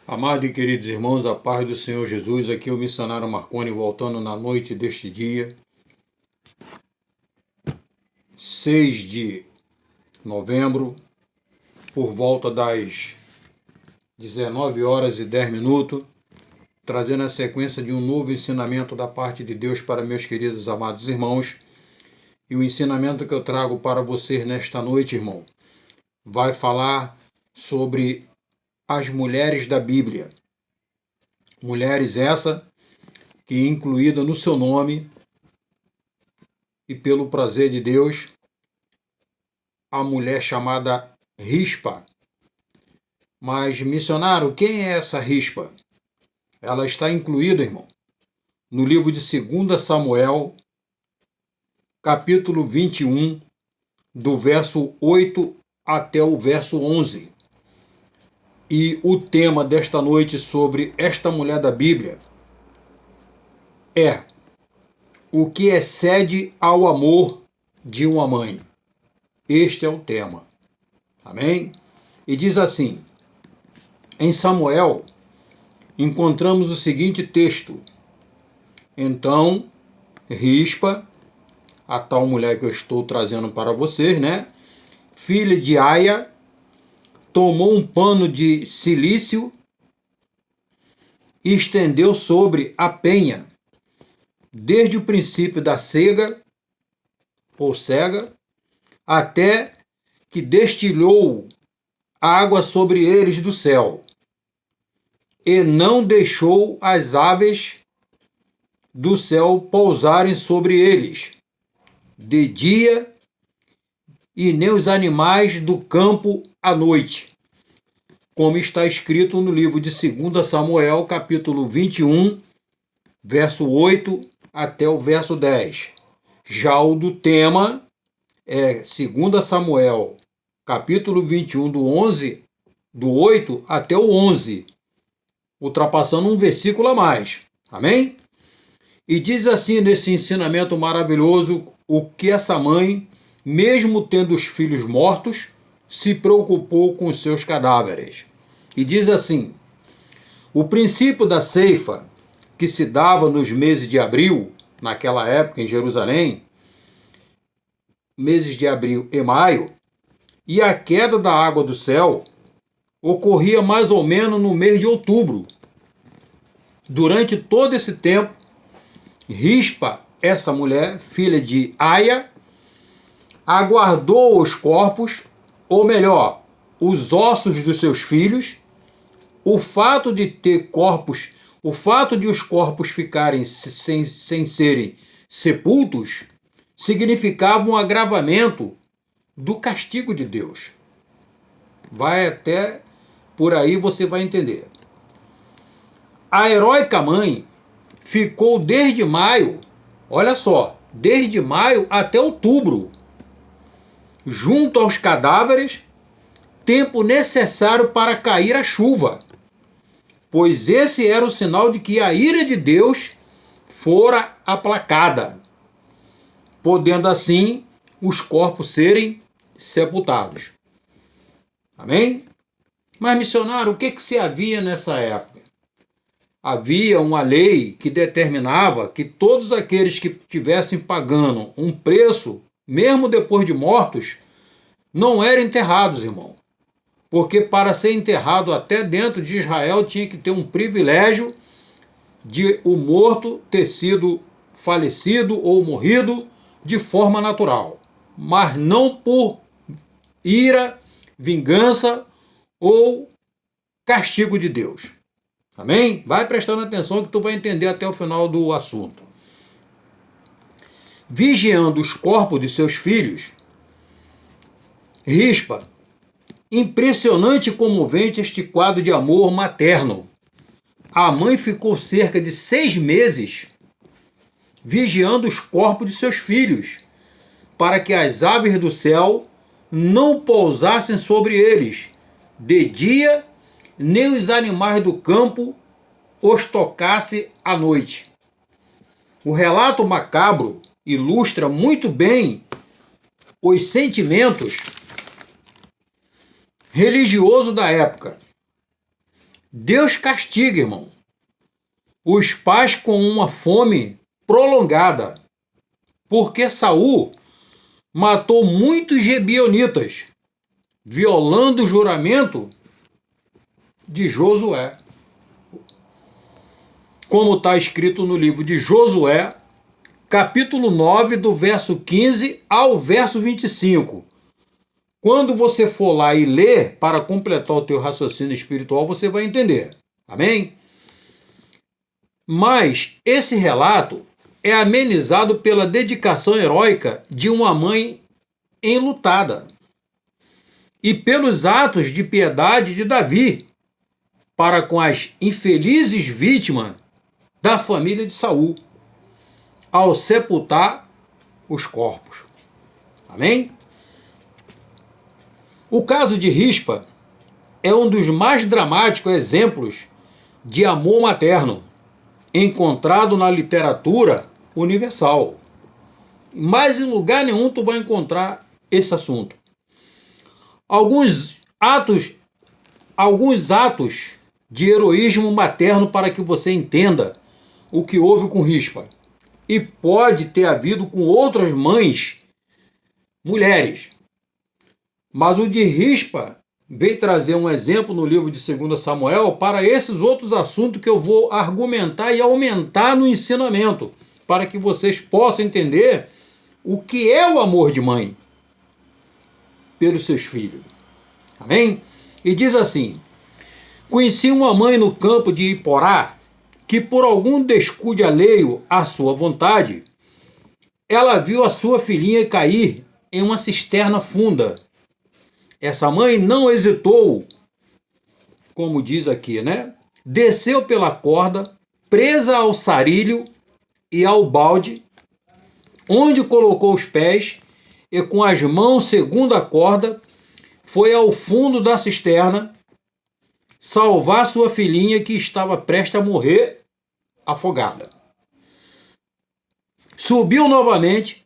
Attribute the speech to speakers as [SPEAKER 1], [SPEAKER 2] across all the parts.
[SPEAKER 1] Amados e queridos irmãos, a paz do Senhor Jesus, aqui é o missionário Marconi, voltando na noite deste dia, 6 de novembro, por volta das 19 horas e 10 minutos, trazendo a sequência de um novo ensinamento da parte de Deus para meus queridos amados irmãos. E o ensinamento que eu trago para vocês nesta noite, irmão, vai falar sobre as mulheres da Bíblia. Mulheres essa que, incluída no seu nome e pelo prazer de Deus, a mulher chamada Rispa. Mas, missionário, quem é essa Rispa? Ela está incluída, irmão, no livro de 2 Samuel, capítulo 21, do verso 8 até o verso 11. E o tema desta noite sobre esta mulher da Bíblia é o que excede ao amor de uma mãe. Este é o tema. Amém? E diz assim: em Samuel encontramos o seguinte texto: então Rispa, a tal mulher que eu estou trazendo para vocês, filha de Aia, tomou um pano de cilício e estendeu sobre a penha, desde o princípio da cega, ou cega, até que destilhou água sobre eles do céu, e não deixou as aves do céu pousarem sobre eles de dia, e nem os animais do campo à noite, como está escrito no livro de 2 Samuel, capítulo 21, verso 8 até o verso 10. Já o do tema é 2 Samuel, capítulo 21, do 8 até o 11, ultrapassando um versículo a mais. Amém? E diz assim nesse ensinamento maravilhoso o que essa mãe, mesmo tendo os filhos mortos, se preocupou com os seus cadáveres. E diz assim: o princípio da ceifa, que se dava nos meses de abril, naquela época em Jerusalém, meses de abril e maio, e a queda da água do céu, ocorria mais ou menos no mês de outubro. Durante todo esse tempo, Rispa, essa mulher, filha de Aia, aguardou os corpos, ou melhor, os ossos dos seus filhos. O fato de ter corpos, o fato de os corpos ficarem sem serem sepultos, significava um agravamento do castigo de Deus. Vai até por aí, você vai entender. A heróica mãe ficou desde maio, olha só, desde maio até outubro, junto aos cadáveres, tempo necessário para cair a chuva, pois esse era o sinal de que a ira de Deus fora aplacada, podendo assim os corpos serem sepultados. Amém? Mas, missionário, o que se havia nessa época? Havia uma lei que determinava que todos aqueles que estivessem pagando um preço, mesmo depois de mortos, não eram enterrados, irmão. Porque para ser enterrado até dentro de Israel tinha que ter um privilégio de o morto ter sido falecido ou morrido de forma natural, mas não por ira, vingança ou castigo de Deus. Amém? Vai prestando atenção que tu vai entender até o final do assunto. Vigiando os corpos de seus filhos, Rispa, impressionante e comovente este quadro de amor materno. A mãe ficou cerca de 6 meses vigiando os corpos de seus filhos, para que as aves do céu não pousassem sobre eles de dia, nem os animais do campo os tocasse à noite. O relato macabro ilustra muito bem os sentimentos religiosos da época. Deus castiga, irmão, os pais com uma fome prolongada, porque Saul matou muitos gebionitas, violando o juramento de Josué. Como está escrito no livro de Josué, capítulo 9, do verso 15 ao verso 25. Quando você for lá e ler, para completar o teu raciocínio espiritual, você vai entender. Amém? Mas esse relato é amenizado pela dedicação heróica de uma mãe enlutada e pelos atos de piedade de Davi para com as infelizes vítimas da família de Saul, ao sepultar os corpos. Amém? O caso de Rispa é um dos mais dramáticos exemplos de amor materno encontrado na literatura universal. Mas em lugar nenhum tu vai encontrar esse assunto. Alguns atos de heroísmo materno para que você entenda o que houve com Rispa. E pode ter havido com outras mães, mulheres. Mas o de Rispa veio trazer um exemplo no livro de 2 Samuel para esses outros assuntos que eu vou argumentar e aumentar no ensinamento, para que vocês possam entender o que é o amor de mãe pelos seus filhos. Amém? E diz assim: conheci uma mãe no campo de Iporá, que por algum descuido alheio à sua vontade, ela viu a sua filhinha cair em uma cisterna funda. Essa mãe não hesitou, como diz aqui, né? Desceu pela corda, presa ao sarilho e ao balde, onde colocou os pés, e com as mãos segundo a corda, foi ao fundo da cisterna salvar sua filhinha que estava prestes a morrer afogada. Subiu novamente,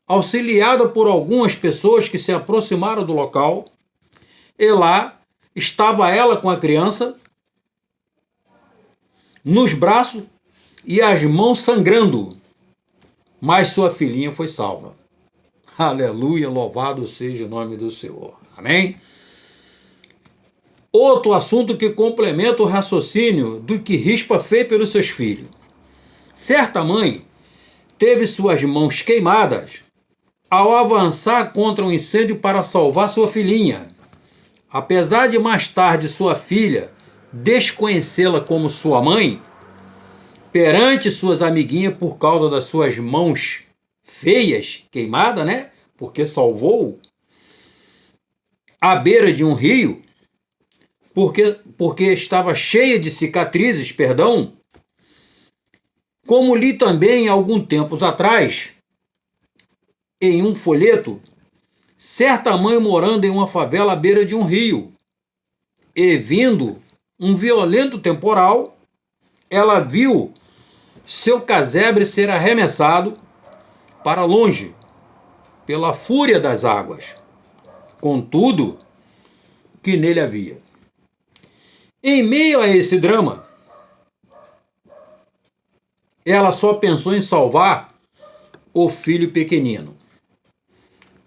[SPEAKER 1] auxiliada por algumas pessoas que se aproximaram do local, e lá estava ela com a criança nos braços e as mãos sangrando, mas sua filhinha foi salva. Aleluia, louvado seja o nome do Senhor. Amém? Outro assunto que complementa o raciocínio do que Rispa fez pelos seus filhos. Certa mãe teve suas mãos queimadas ao avançar contra um incêndio para salvar sua filhinha. Apesar de mais tarde sua filha desconhecê-la como sua mãe, perante suas amiguinhas por causa das suas mãos feias, queimadas, né? Porque salvou, à beira de um rio, porque estava cheia de cicatrizes, como li também algum tempos atrás, em um folheto, certa mãe morando em uma favela à beira de um rio, e vindo um violento temporal, ela viu seu casebre ser arremessado para longe pela fúria das águas, com tudo que nele havia. Em meio a esse drama, ela só pensou em salvar o filho pequenino.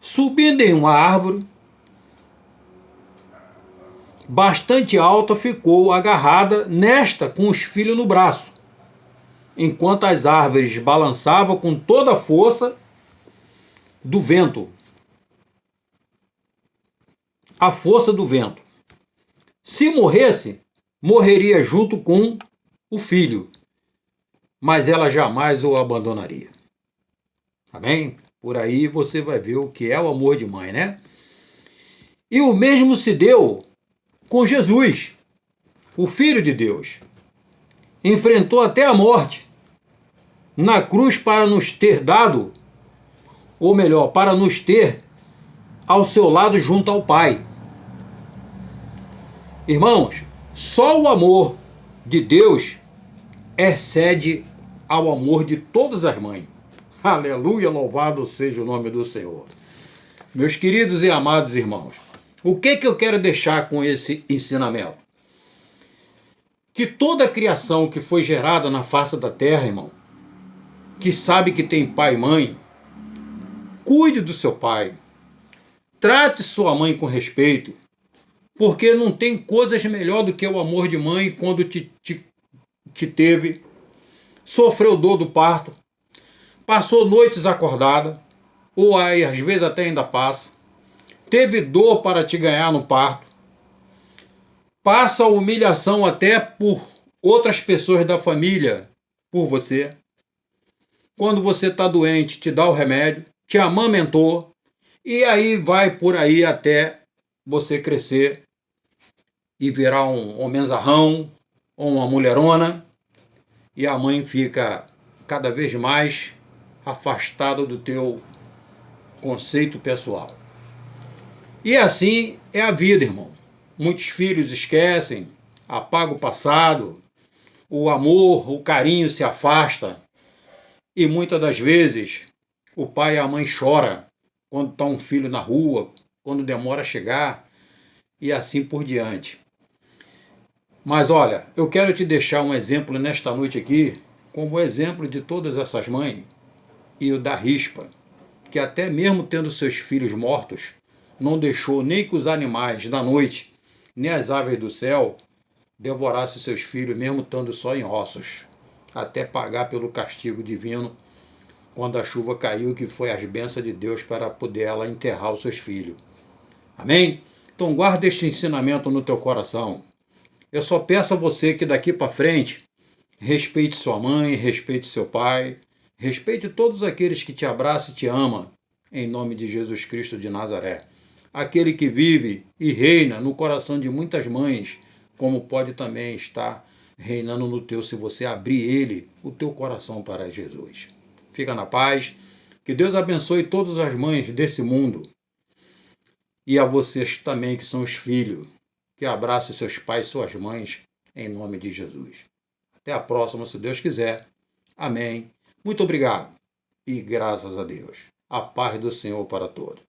[SPEAKER 1] Subindo em uma árvore bastante alta, ficou agarrada nesta com os filhos no braço, enquanto as árvores balançavam com toda a força do vento. A força do vento. Se morresse, morreria junto com o filho, mas ela jamais o abandonaria. Amém? Por aí você vai ver o que é o amor de mãe, né? E o mesmo se deu com Jesus, o Filho de Deus. Enfrentou até a morte na cruz para nos ter dado, ou melhor, para nos ter ao seu lado junto ao Pai. Irmãos, só o amor de Deus excede ao amor de todas as mães. Aleluia, louvado seja o nome do Senhor. Meus queridos e amados irmãos, o que eu quero deixar com esse ensinamento? que toda a criação que foi gerada na face da terra, irmão, que sabe que tem pai e mãe, cuide do seu pai, trate sua mãe com respeito, porque não tem coisas melhor do que o amor de mãe quando te teve, sofreu dor do parto, passou noites acordada, ou aí às vezes até ainda passa, teve dor para te ganhar no parto, passa humilhação até por outras pessoas da família, por você. Quando você está doente, te dá o remédio, te amamentou, e aí vai por aí até você crescer e virar um homenzarrão ou uma mulherona, e a mãe fica cada vez mais afastada do teu conceito pessoal. E assim é a vida, irmão. Muitos filhos esquecem, apagam o passado, o amor, o carinho se afasta, e muitas das vezes o pai e a mãe choram quando está um filho na rua, quando demora a chegar, e assim por diante. Mas olha, eu quero te deixar um exemplo nesta noite aqui, como exemplo de todas essas mães, e o da Rispa, que até mesmo tendo seus filhos mortos, não deixou nem que os animais da noite, nem as aves do céu, devorassem seus filhos, mesmo estando só em ossos, até pagar pelo castigo divino, quando a chuva caiu, que foi as bênçãos de Deus para poder ela enterrar os seus filhos. Amém? Então guarda este ensinamento no teu coração. Eu só peço a você que daqui para frente, respeite sua mãe, respeite seu pai, respeite todos aqueles que te abraçam e te amam, em nome de Jesus Cristo de Nazaré. Aquele que vive e reina no coração de muitas mães, como pode também estar reinando no teu, se você abrir ele, o teu coração para Jesus. Fica na paz, que Deus abençoe todas as mães desse mundo, e a vocês também que são os filhos, que abracem seus pais e suas mães, em nome de Jesus. Até a próxima, se Deus quiser. Amém. Muito obrigado e graças a Deus. A paz do Senhor para todos.